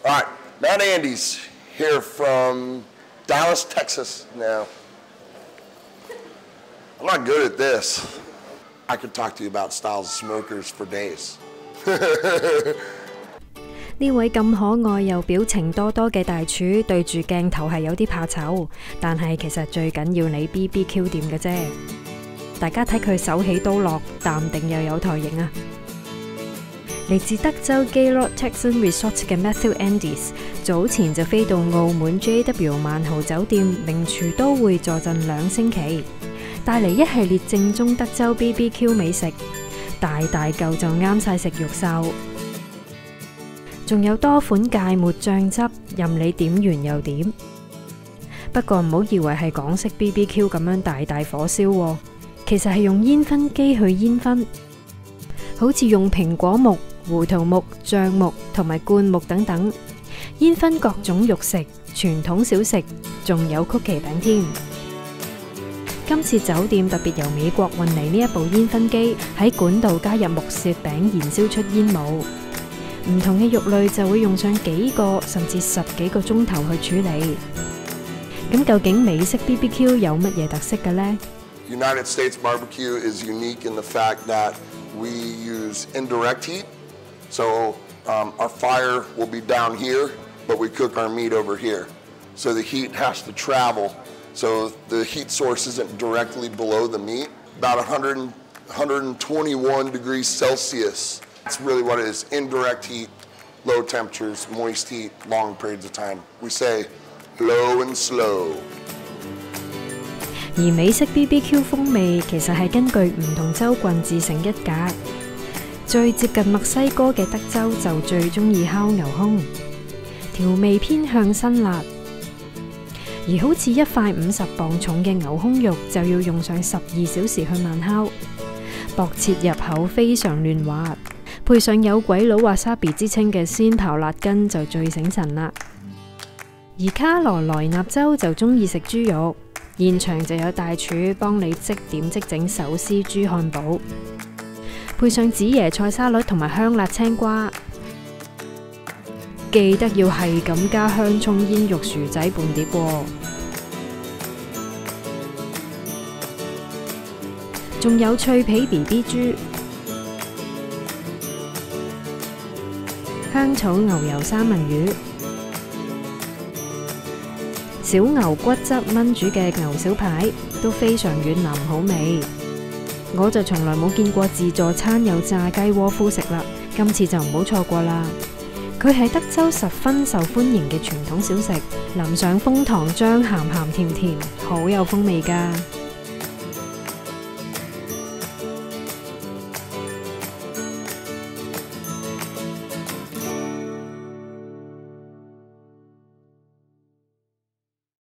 All right, Matt Andes here from Dallas, Texas now. I'm not good at this. I could talk to you about styles of smokers for days. 呢位咁可愛又表情多多嘅大廚對住鏡頭係有啲怕醜，但係其實最緊要你 BBQ 掂嘅啫。大家睇佢手起刀落，淡定又有台型啊！嚟自德州 Gaylord Texan Resort 嘅 Matthew Andes 早前就飛到澳門 JW 萬豪酒店名廚都會坐鎮2星期，帶嚟一系列正宗德州 BBQ 美食，大大嚿就啱晒食肉獸。仲有多款芥末醬汁，任你點完又點。不過唔好以為係港式 BBQ 咁樣大大火燒喎，其實係用煙燻機去煙燻，好似用蘋果木、胡桃木、橡木同埋灌木等等，煙燻各種肉食、傳統小食，仲有曲奇餅添。今次酒店特別由美國運嚟呢一部煙燻機，喺管道加入木屑餅燃燒出煙霧。唔同嘅肉類就會用上幾個甚至10幾個鐘頭去處理。咁究竟美式 BBQ 有乜嘢特色嘅呢？ United States barbecue is unique in the fact that we use indirect heat. So our fire will be down here, but we cook our meat over here. So the heat has to travel. So the heat source isn't directly below the meat. About 121 degrees Celsius. That's really what it is. Indirect heat, low temperatures, moist heat, long periods of time. We say low and slow. 而美式 BBQ 風味其實係根據唔同州郡自成一格。最接近墨西哥嘅德州就最鍾意烤牛胸，調味偏向辛辣。而好似一塊50磅重嘅牛胸肉就要用上12小時去慢烤，薄切入口非常嫩滑，配上有鬼佬瓦沙比之稱嘅鮮刨辣根就最醒神啦。而卡羅來納州就鍾意食豬肉，現場就有大廚幫你即點即整手撕豬漢堡，配上紫椰菜沙律同埋香辣青瓜，記得要係咁加香葱煙肉薯仔半碟喎。仲有脆皮 BB 豬、香草牛油三文魚、小牛骨汁炆煮嘅牛小排都非常軟腍好味。我就從來冇見過自助餐有炸雞窩夫食啦，今次就唔好錯過啦！佢係德州十分受歡迎嘅傳統小食，淋上楓糖漿，鹹鹹甜甜，好有風味㗎。